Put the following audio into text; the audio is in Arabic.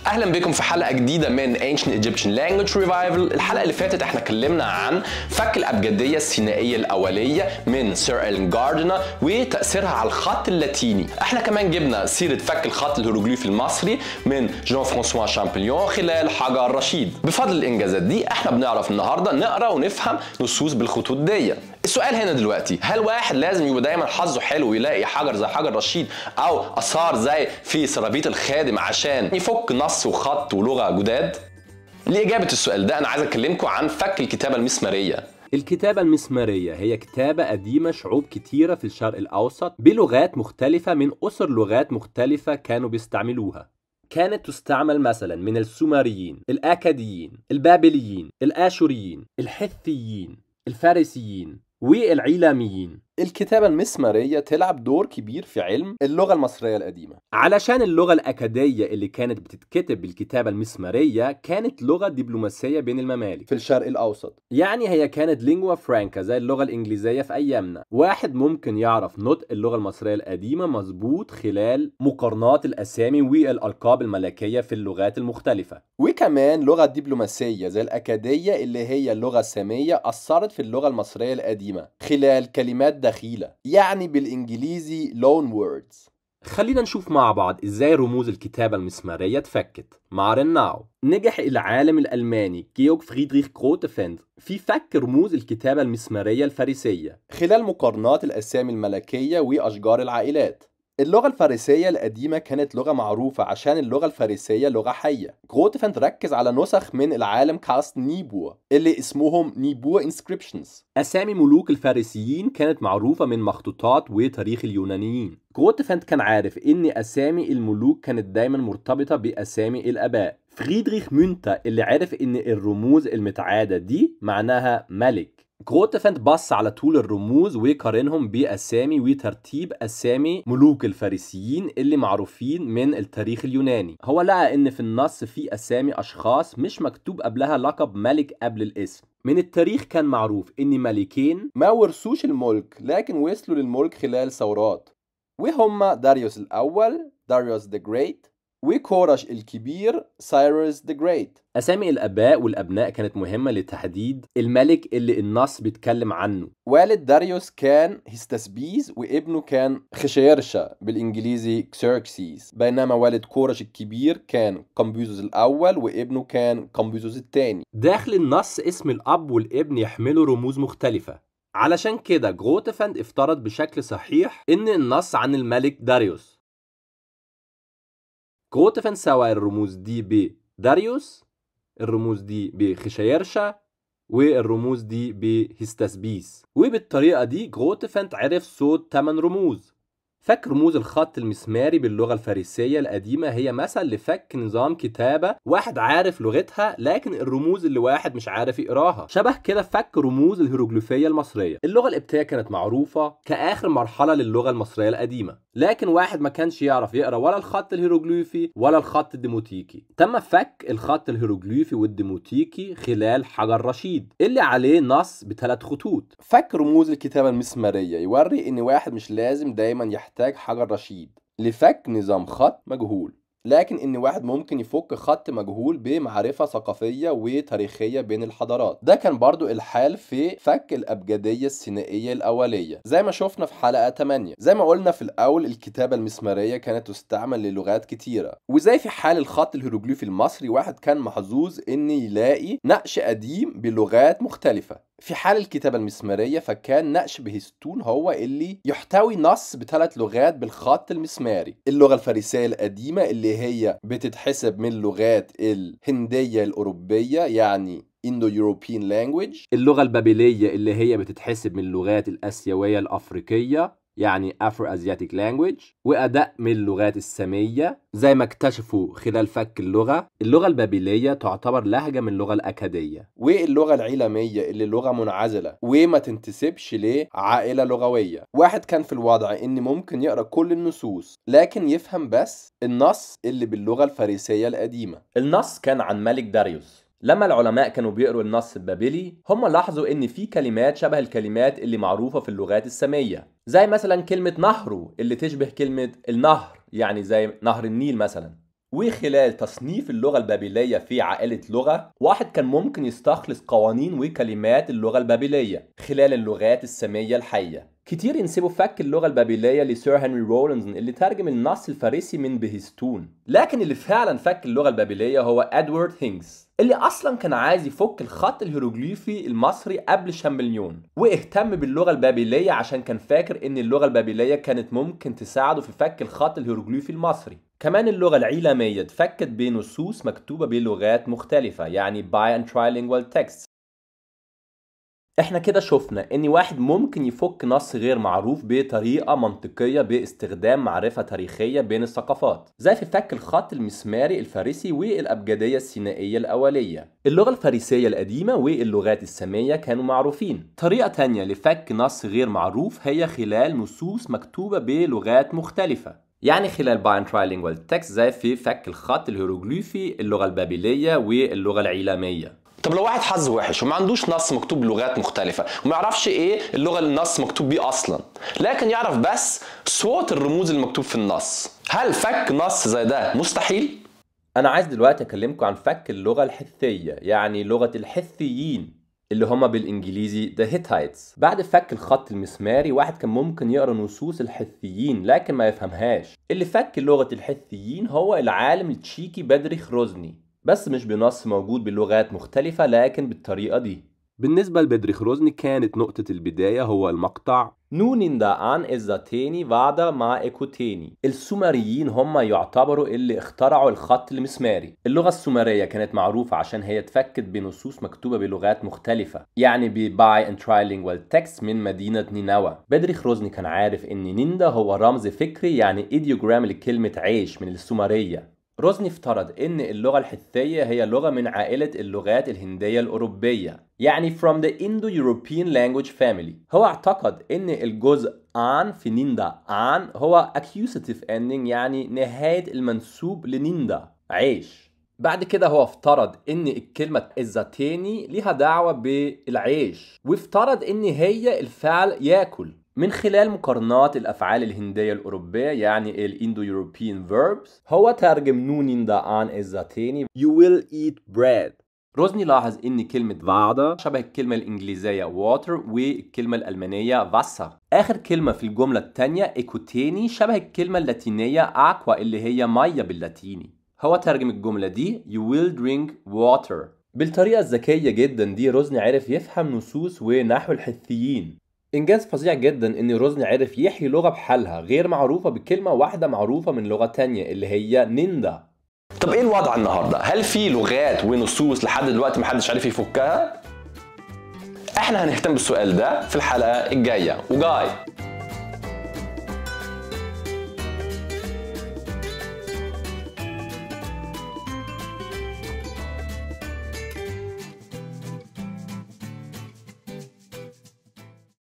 اهلا بكم في حلقه جديده من Ancient Egyptian Language Revival. الحلقه اللي فاتت احنا اتكلمنا عن فك الابجديه السينائيه الاوليه من سير إيلين جاردنر وتاثيرها على الخط اللاتيني. احنا كمان جبنا سيره فك الخط الهيروغليفي المصري من جون فرانسوا شامبليون خلال حجر رشيد. بفضل الانجازات دي احنا بنعرف النهارده نقرا ونفهم نصوص بالخطوط دي. السؤال هنا دلوقتي، هل واحد لازم يبقى دايما حظه حلو ويلاقي حجر زي حجر رشيد او اثار زي في سرابيط الخادم عشان يفك نص وخط ولغه جداد؟ لاجابه السؤال ده انا عايز اكلمكم عن فك الكتابه المسماريه. الكتابة المسمارية هي كتابة قديمة شعوب كتيرة في الشرق الأوسط بلغات مختلفة من أسر لغات مختلفة كانوا بيستعملوها. كانت تستعمل مثلا من السومريين، الآكاديين، البابليين، الآشوريين، الحثيين، الفارسيين والعيلاميين. الكتابة المسمارية تلعب دور كبير في علم اللغة المصرية القديمة، علشان اللغة الأكادية اللي كانت بتتكتب بالكتابة المسمارية كانت لغة دبلوماسية بين الممالك في الشرق الأوسط. يعني هي كانت لينجوا فرانكا زي اللغة الإنجليزية في أيامنا. واحد ممكن يعرف نطق اللغة المصرية القديمة مظبوط خلال مقارنات الأسامي والألقاب الملكية في اللغات المختلفة. وكمان لغة دبلوماسية زي الأكادية اللي هي اللغة السامية أثرت في اللغة المصرية القديمة خلال كلمات دخيلة، يعني بالإنجليزي loan words. خلينا نشوف مع بعض إزاي رموز الكتابة المسمارية اتفكت. مع رناو نجح العالم الألماني جيورغ فريدريخ جروتفند في فك رموز الكتابة المسمارية الفارسية خلال مقارنات الأسامي الملكية وأشجار العائلات. اللغة الفارسية القديمة كانت لغة معروفة عشان اللغة الفارسية لغة حية. جروتفند ركز على نسخ من العالم كاست نيبور اللي اسمهم نيبور انسكريبشنز. أسامي ملوك الفارسيين كانت معروفة من مخطوطات وتاريخ اليونانيين. جروتفند كان عارف إن أسامي الملوك كانت دايما مرتبطة بأسامي الآباء. فريدريخ مونتا اللي عرف إن الرموز المتعادة دي معناها ملك. جروتفند بص على طول الرموز وقارنهم بأسامي وترتيب أسامي ملوك الفارسيين اللي معروفين من التاريخ اليوناني. هو لقى إن في النص في أسامي أشخاص مش مكتوب قبلها لقب ملك قبل الاسم. من التاريخ كان معروف إن ملكين ما ورثوش الملك لكن وصلوا للملك خلال ثورات، وهما داريوس الأول داريوس the Great وكورش الكبير سايروس the Great. أسامي الآباء والأبناء كانت مهمة لتحديد الملك اللي النص بيتكلم عنه. والد داريوس كان هيستسبيز وابنه كان خشيرشا بالإنجليزي كسيركسيز، بينما والد كورش الكبير كان كامبيزوس الأول وابنه كان كامبيزوس الثاني. داخل النص اسم الأب والابن يحملوا رموز مختلفة. علشان كده جروتفند افترض بشكل صحيح إن النص عن الملك داريوس. جروتفند سوى الرموز دي بداريوس، الرموز دي بخشيرشا، والرموز دي بهستسبيس. وبالطريقة دي جروتفند عرف صوت 8 رموز. فك رموز الخط المسماري باللغة الفارسية القديمة هي مثل لفك نظام كتابة واحد عارف لغتها لكن الرموز اللي واحد مش عارف يقراها. شبه كده فك رموز الهيروغليفية المصرية. اللغة القبطية كانت معروفة كآخر مرحلة للغة المصرية القديمة، لكن واحد ما كانش يعرف يقرا ولا الخط الهيروغليفي ولا الخط الديموتيكي. تم فك الخط الهيروغليفي والديموتيكي خلال حجر رشيد اللي عليه نص ب3 خطوط. فك رموز الكتابة المسمارية يوري إن واحد مش لازم دايما يحتاج حجر رشيد لفك نظام خط مجهول، لكن إن واحد ممكن يفك خط مجهول بمعرفة ثقافية وتاريخية بين الحضارات. ده كان برضو الحال في فك الأبجدية السينائية الأولية زي ما شفنا في حلقة 8. زي ما قلنا في الأول الكتابة المسمارية كانت تستعمل للغات كتيرة، وزي في حال الخط الهيروغليفي المصري واحد كان محظوظ إن يلاقي نقش قديم بلغات مختلفة. في حال الكتابة المسمارية فكان نقش بهستون هو اللي يحتوي نص ب3 لغات بالخط المسماري. اللغة الفارسية القديمة اللي هي بتتحسب من اللغات الهندية الأوروبية يعني Indo-European language. اللغة البابلية اللي هي بتتحسب من اللغات الآسيوية الأفريقية يعني Afro-Asiatic language. وأداء من اللغات السامية زي ما اكتشفوا خلال فك اللغة. اللغة البابلية تعتبر لهجة من اللغة الأكادية. واللغة العيلامية اللي لغة منعزلة وما تنتسبش لعائلة لغوية. واحد كان في الوضع إن ممكن يقرأ كل النصوص لكن يفهم بس النص اللي باللغة الفارسية القديمة. النص كان عن ملك داريوس. لما العلماء كانوا بيقروا النص البابلي هم لاحظوا ان في كلمات شبه الكلمات اللي معروفة في اللغات السامية، زي مثلا كلمة نهرو اللي تشبه كلمة النهر يعني زي نهر النيل مثلا. وخلال تصنيف اللغة البابلية في عائلة لغة، واحد كان ممكن يستخلص قوانين وكلمات اللغة البابلية خلال اللغات السامية الحية. كتير ينسبوا فك اللغة البابلية لسير هنري رولينز اللي ترجم النص الفارسي من بهستون، لكن اللي فعلا فك اللغة البابلية هو إدوارد هينكس، اللي أصلا كان عايز يفك الخط الهيروغليفي المصري قبل شامبليون، واهتم باللغة البابلية عشان كان فاكر إن اللغة البابلية كانت ممكن تساعده في فك الخط الهيروغليفي المصري. كمان اللغة العيلامية اتفكت بنصوص مكتوبة بلغات مختلفة، يعني bi and trilingual texts. احنا كده شفنا ان واحد ممكن يفك نص غير معروف بطريقة منطقية باستخدام معرفة تاريخية بين الثقافات، زي في فك الخط المسماري الفارسي والأبجدية السينائية الأولية. اللغة الفارسية القديمة واللغات السامية كانوا معروفين. طريقة تانية لفك نص غير معروف هي خلال نصوص مكتوبة بلغات مختلفة، يعني خلال bi and trilingual text زي في فك الخط الهيروغليفي، اللغة البابلية واللغة العيلامية. طب لو واحد حظه وحش وما عندوش نص مكتوب بلغات مختلفة وما يعرفش ايه اللغة اللي النص مكتوب بيه اصلا، لكن يعرف بس صوت الرموز المكتوب في النص، هل فك نص زي ده مستحيل؟ انا عايز دلوقتي اكلمكم عن فك اللغة الحثية، يعني لغة الحثيين اللي هما بالانجليزي The Hittites. بعد فك الخط المسماري واحد كان ممكن يقرا نصوص الحثيين لكن ما يفهمهاش. اللي فك لغة الحثيين هو العالم التشيكي بدريخ روزني، بس مش بنص موجود بلغات مختلفة لكن بالطريقة دي. بالنسبة لبدريخ روزني كانت نقطة البداية هو المقطع نونيندان إزاتيني فادا مع إيكوتيني. السومريين هم يعتبروا اللي اخترعوا الخط المسماري. اللغة السومرية كانت معروفة عشان هي اتفكت بنصوص مكتوبة بلغات مختلفة، يعني bi and trilingual text من مدينة نينوى. بدريخ روزني كان عارف إن نيندا هو رمز فكري، يعني إيديوجرام لكلمة عيش من السومرية. روزني افترض ان اللغة الحثية هي لغة من عائلة اللغات الهندية الأوروبية، يعني from the Indo-European language family. هو اعتقد ان الجزء آن في نيندا آن هو accusative ending، يعني نهاية المنسوب لنيندا عيش. بعد كده هو افترض ان الكلمة إزاتيني ليها دعوة بالعيش، وافترض ان هي الفعل ياكل من خلال مقارنات الأفعال الهندية الأوروبية، يعني ال Indo-European verbs. هو ترجم نونيندان إزاتيني You will eat bread. روزني لاحظ إن كلمة فادا شبه الكلمة الإنجليزية water والكلمة الألمانية Wasser. آخر كلمة في الجملة التانية إيكوتيني شبه الكلمة اللاتينية aqua اللي هي مية باللاتيني. هو ترجم الجملة دي You will drink water. بالطريقة الذكية جدا دي روزني عرف يفهم نصوص ونحو الحثيين. إنجاز فظيع جدا إن روزني عرف يحيي لغة بحالها غير معروفة بكلمة واحدة معروفة من لغة تانية اللي هي نيندا. طب ايه الوضع النهارده؟ هل في لغات ونصوص لحد دلوقتي محدش عارف يفكها؟ احنا هنهتم بالسؤال ده في الحلقة الجاية. وجاي